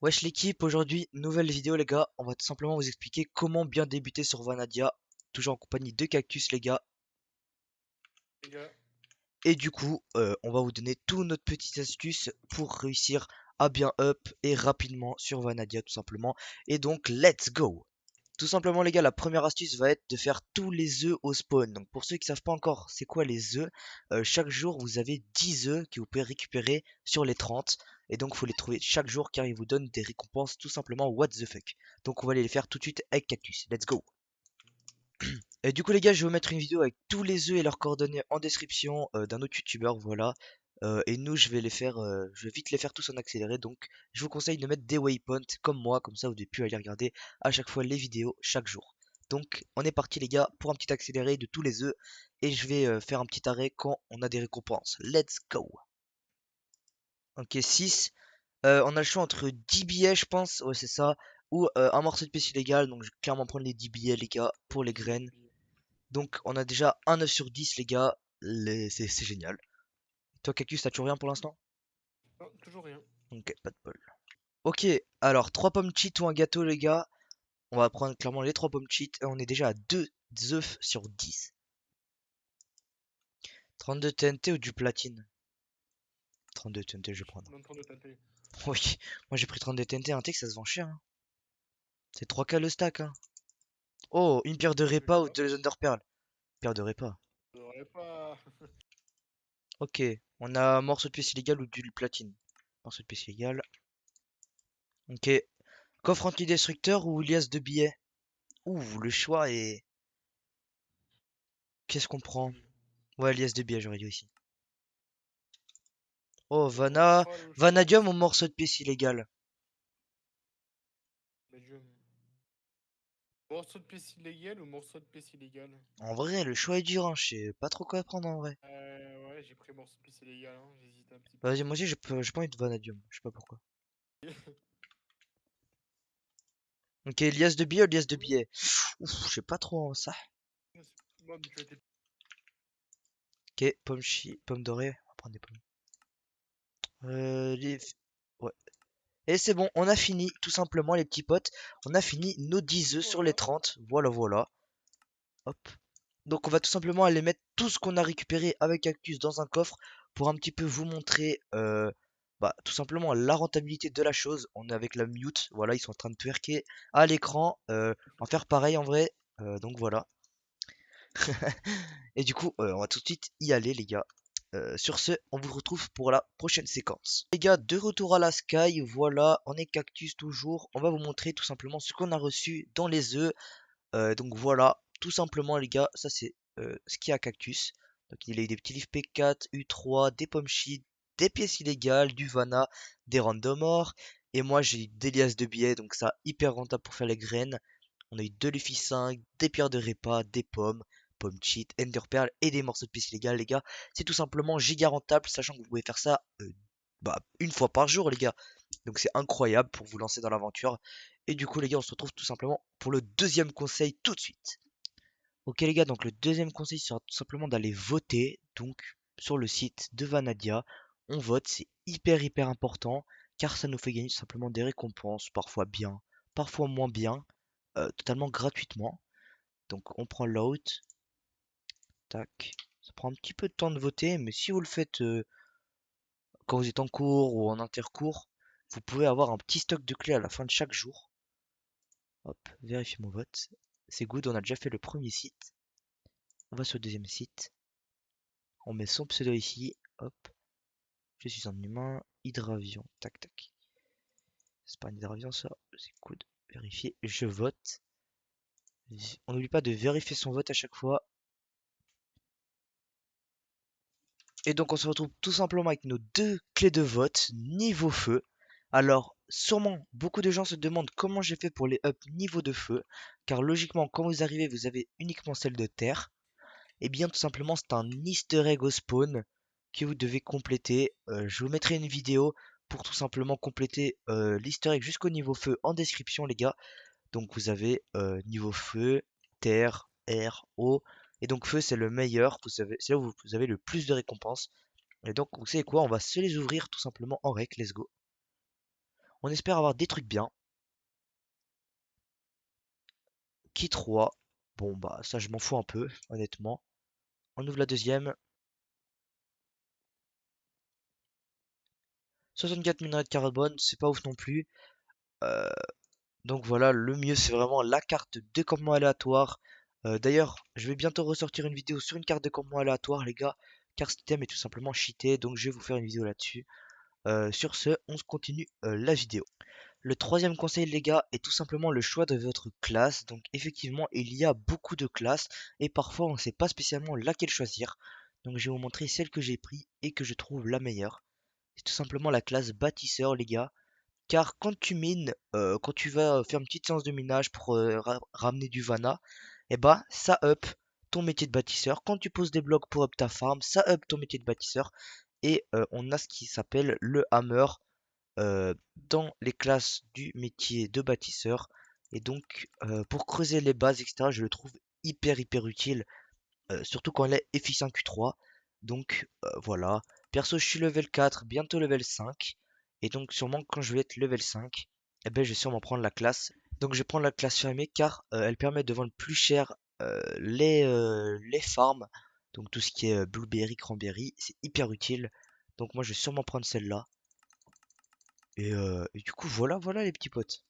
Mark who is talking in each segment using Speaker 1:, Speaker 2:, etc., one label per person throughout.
Speaker 1: Wesh l'équipe, aujourd'hui, nouvelle vidéo les gars, on va tout simplement vous expliquer comment bien débuter sur Vanadia, toujours en compagnie de Cactus les gars,
Speaker 2: Les gars,
Speaker 1: et du coup, on va vous donner toutes nos petites astuces pour réussir à bien up et rapidement sur Vanadia tout simplement, et donc let's go! Tout simplement les gars, la première astuce va être de faire tous les œufs au spawn. Donc pour ceux qui savent pas encore c'est quoi les œufs, chaque jour vous avez 10 œufs que vous pouvez récupérer sur les 30. Et donc il faut les trouver chaque jour car ils vous donnent des récompenses tout simplement what the fuck. Donc on va aller les faire tout de suite avec Cactus. Let's go. Et du coup les gars, je vais vous mettre une vidéo avec tous les œufs et leurs coordonnées en description d'un autre youtubeur, voilà. Et nous je vais les faire, je vais vite les faire tous en accéléré. Donc je vous conseille de mettre des waypoints comme moi, comme ça vous devez plus aller regarder à chaque fois les vidéos chaque jour. Donc on est parti les gars pour un petit accéléré de tous les œufs. Et je vais faire un petit arrêt quand on a des récompenses. Let's go. Ok 6. On a le choix entre 10 billets je pense, ouais c'est ça. Ou un morceau de pièce illégale, donc je vais clairement prendre les 10 billets les gars pour les graines. Donc on a déjà un 9 sur 10 les gars, c'est génial. Toi Cactus, t'as toujours rien pour l'instant?
Speaker 2: non, toujours rien.
Speaker 1: Ok, pas de bol. Ok, alors 3 pommes cheat ou un gâteau les gars. On va prendre clairement les 3 pommes cheat et on est déjà à 2 œufs sur 10. 32 TNT ou du platine? 32 TNT je vais prendre.
Speaker 2: Dans le temps de tâter.
Speaker 1: Oui, moi j'ai pris 32 TNT, un que ça se vend cher, hein. C'est 3K le stack hein. Oh, une pierre de
Speaker 2: Je
Speaker 1: repas
Speaker 2: sais
Speaker 1: ou
Speaker 2: pas.
Speaker 1: de Thunder Pearl? Pierre de repas.
Speaker 2: J'aurais pas.
Speaker 1: Ok, on a morceau de pièce illégale ou du platine. Morceau de pièce illégale. Ok, coffre antidestructeur ou liasse de billets? Ouh, le choix est... Qu'est-ce qu'on prend?
Speaker 2: Difficile.
Speaker 1: Ouais, liasse de billets, j'aurais dit aussi. Oh,
Speaker 2: Oh, le choix est
Speaker 1: Vanadium ou
Speaker 2: difficile.
Speaker 1: morceau de pièce illégale?
Speaker 2: Mais je... Morceau de pièce illégale ou morceau de pièce illégale?
Speaker 1: En vrai, le choix est dur, hein. Je sais pas trop quoi prendre en vrai.
Speaker 2: Ouais, j'ai pris morceau de pièce illégale, hein. J'hésite un petit peu.
Speaker 1: Vas-y, moi aussi, j'ai pas envie de Vanadium. Je sais pas pourquoi. Ok, liasse de billets ou liasse de billets? Ouf, je sais pas trop ça.
Speaker 2: Moi, tu vois,
Speaker 1: Ok, pomme dorée. On va prendre des pommes. Ouais. Et c'est bon, on a fini, tout simplement, les petits potes. On a fini nos 10 œufs sur les
Speaker 2: voilà.
Speaker 1: 30. Voilà, voilà. Hop. Donc on va tout simplement aller mettre tout ce qu'on a récupéré avec Cactus dans un coffre pour un petit peu vous montrer bah, tout simplement la rentabilité de la chose. On est avec la mute, voilà, ils sont en train de twerker à l'écran. On va faire pareil en vrai. Donc voilà. Et du coup, on va tout de suite y aller les gars. Sur ce, on vous retrouve pour la prochaine séquence. Les gars, de retour à la Sky, voilà, on est Cactus toujours. On va vous montrer tout simplement ce qu'on a reçu dans les œufs. Donc voilà, tout simplement les gars, ça c'est ce qu'il y a à Cactus. Donc il a eu des petits livres P4, U3, des pommes shit, des pièces illégales, du Vana, des random or. Et moi j'ai eu des liasses de billets, donc ça hyper rentable pour faire les graines. On a eu deux Luffy 5, des pierres de repas, des pommes, pommes cheat, ender pearl et des morceaux de pièces illégales les gars. C'est tout simplement giga rentable, sachant que vous pouvez faire ça bah, une fois par jour les gars. Donc c'est incroyable pour vous lancer dans l'aventure. Et du coup les gars, on se retrouve tout simplement pour le deuxième conseil tout de suite. Ok les gars, donc le deuxième conseil sera tout simplement d'aller voter donc sur le site de Vanadia. On vote, c'est hyper important car ça nous fait gagner tout simplement des récompenses, parfois bien, parfois moins bien, totalement gratuitement. Donc on prend l'out, tac. Ça prend un petit peu de temps de voter, mais si vous le faites quand vous êtes en cours ou en intercours, vous pouvez avoir un petit stock de clés à la fin de chaque jour. Hop, vérifier mon vote. C'est good, on a déjà fait le premier site. On va sur le deuxième site. On met son pseudo ici. Hop, je suis un humain. Hydravion, tac tac. C'est pas un hydravion ça, c'est good. Vérifier, je vote. On n'oublie pas de vérifier son vote à chaque fois. Et donc on se retrouve tout simplement avec nos deux clés de vote niveau feu. Alors sûrement beaucoup de gens se demandent comment j'ai fait pour les up niveau de feu. Car logiquement quand vous arrivez vous avez uniquement celle de terre. Et bien tout simplement c'est un easter egg au spawn que vous devez compléter. Je vous mettrai une vidéo pour tout simplement compléter l'easter egg jusqu'au niveau feu en description les gars. Donc vous avez niveau feu, terre, air, eau. Et donc feu c'est le meilleur, c'est là où vous avez le plus de récompenses. Et donc vous savez quoi, on va se les ouvrir tout simplement en rec, let's go. On espère avoir des trucs bien. Kit 3. Bon bah ça je m'en fous un peu, honnêtement. On ouvre la deuxième. 64 minerais de carbone, c'est pas ouf non plus. Euh, donc voilà, le mieux c'est vraiment la carte de campement aléatoire. D'ailleurs, je vais bientôt ressortir une vidéo sur une carte de campement aléatoire, les gars, car ce item est tout simplement cheaté, donc je vais vous faire une vidéo là-dessus. Sur ce, on se continue la vidéo. Le troisième conseil, les gars, est tout simplement le choix de votre classe. Donc effectivement, il y a beaucoup de classes et parfois on ne sait pas spécialement laquelle choisir. Donc je vais vous montrer celle que j'ai pris et que je trouve la meilleure. C'est tout simplement la classe bâtisseur, les gars. Car quand tu mines, quand tu vas faire une petite séance de minage pour ramener du Vana, et bah ça up ton métier de bâtisseur. Quand tu poses des blocs pour up ta farm, ça up ton métier de bâtisseur. Et on a ce qui s'appelle le hammer dans les classes du métier de bâtisseur. Et donc pour creuser les bases, etc., je le trouve hyper utile, surtout quand elle est efficient Q3. Donc voilà. Perso, je suis level 4, bientôt level 5. Et donc sûrement quand je vais être level 5, eh ben, je vais sûrement prendre la classe. Donc je vais prendre la classe fermée car elle permet de vendre plus cher les farms. Donc tout ce qui est blueberry, cranberry, c'est hyper utile. Donc moi je vais sûrement prendre celle-là. Et du coup voilà les petits potes.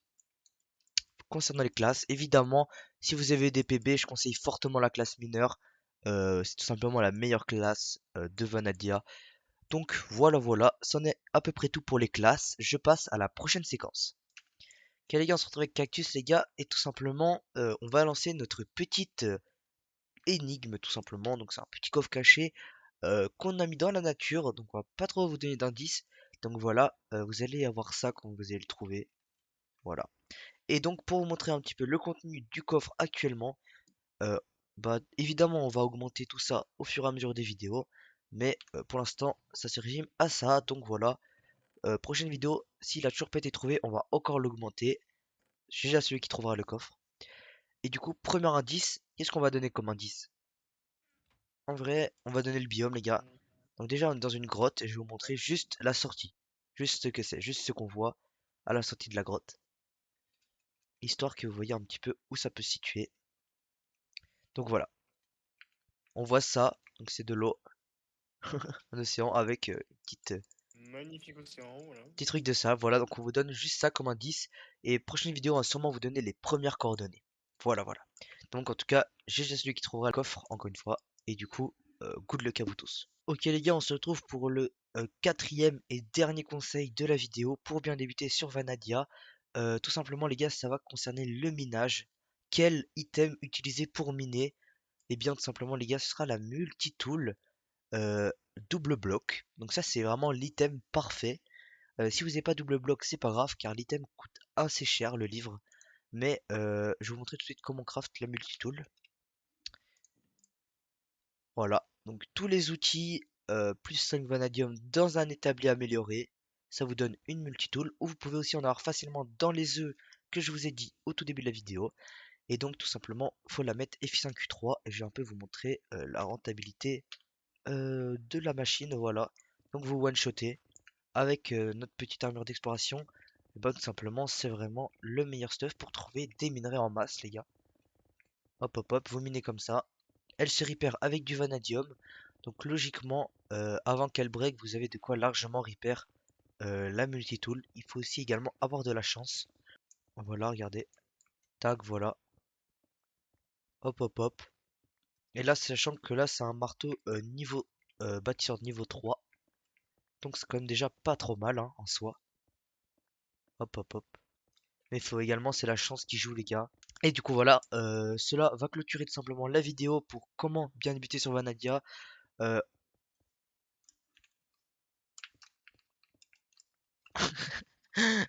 Speaker 1: Concernant les classes, évidemment, si vous avez des PB, je conseille fortement la classe mineure. C'est tout simplement la meilleure classe de Vanadia. Donc voilà, c'en est à peu près tout pour les classes. Je passe à la prochaine séquence. Ok les gars, on se retrouve avec Cactus les gars, et tout simplement, on va lancer notre petite énigme tout simplement. Donc c'est un petit coffre caché qu'on a mis dans la nature, donc on va pas trop vous donner d'indices. Donc voilà, vous allez avoir ça quand vous allez le trouver. Voilà. Et donc pour vous montrer un petit peu le contenu du coffre actuellement, euh, bah évidemment on va augmenter tout ça au fur et à mesure des vidéos, mais pour l'instant ça se résume à ça, donc voilà. Prochaine vidéo, s'il a toujours pas été trouvé, on va encore l'augmenter. Je suis déjà celui qui trouvera le coffre. Et du coup, premier indice, qu'est-ce qu'on va donner comme indice? En vrai, on va donner le biome les gars.
Speaker 2: Mm.
Speaker 1: Donc déjà on est dans une grotte et je vais vous montrer juste la sortie. Juste ce que c'est, juste ce qu'on voit à la sortie de la grotte. Histoire que vous voyez un petit peu où ça peut se situer. Donc voilà. On voit ça, donc c'est de l'eau, un océan avec
Speaker 2: Magnifique océan, voilà.
Speaker 1: petit truc de ça. Voilà, donc on vous donne juste ça comme indice. Et prochaine vidéo, on va sûrement vous donner les premières coordonnées. Voilà. Donc en tout cas, j'ai déjà celui qui trouvera le coffre, encore une fois. Et du coup, good luck à vous tous. Ok les gars, on se retrouve pour le quatrième et dernier conseil de la vidéo pour bien débuter sur Vanadia. Tout simplement les gars, ça va concerner le minage. Quel item utiliser pour miner? Et bien tout simplement les gars, ce sera la multitool. euh, double bloc. Donc ça c'est vraiment l'item parfait. Si vous n'avez pas double bloc, c'est pas grave car l'item coûte assez cher le livre. Mais je vais vous montrer tout de suite comment craft la multitool. Voilà. Donc tous les outils plus 5 vanadium dans un établi amélioré. Ça vous donne une multitool. Ou vous pouvez aussi en avoir facilement dans les œufs que je vous ai dit au tout début de la vidéo. Et donc tout simplement, faut la mettre F5Q3 et je vais un peu vous montrer la rentabilité de la machine, voilà. Donc vous one-shotez avec notre petite armure d'exploration. Et bah tout simplement, c'est vraiment le meilleur stuff pour trouver des minerais en masse, les gars. Hop, vous minez comme ça. Elle se repair avec du vanadium. Donc logiquement, avant qu'elle break, vous avez de quoi largement repair la multitool. Il faut aussi également avoir de la chance. Voilà, regardez. Tac, voilà. Hop. Et là, sachant que là, c'est un marteau niveau bâtisseur niveau 3. Donc c'est quand même déjà pas trop mal hein, en soi. Hop. Mais il faut également, c'est la chance qui joue les gars. Et du coup voilà, cela va clôturer tout simplement la vidéo pour comment bien débuter sur Vanadia. Euh,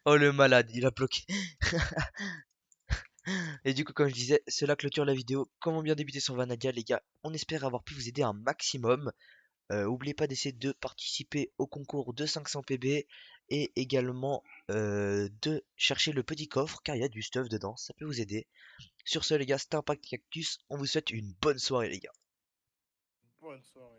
Speaker 1: Oh le malade, il a bloqué. Et du coup comme je disais, cela clôture la vidéo. Comment bien débuter sur Vanadia les gars. On espère avoir pu vous aider un maximum. N'oubliez pas d'essayer de participer au concours de 500 PB. Et également de chercher le petit coffre car il y a du stuff dedans, ça peut vous aider. Sur ce les gars, c'était Impact Cactus, on vous souhaite une bonne soirée les gars.
Speaker 2: Bonne soirée.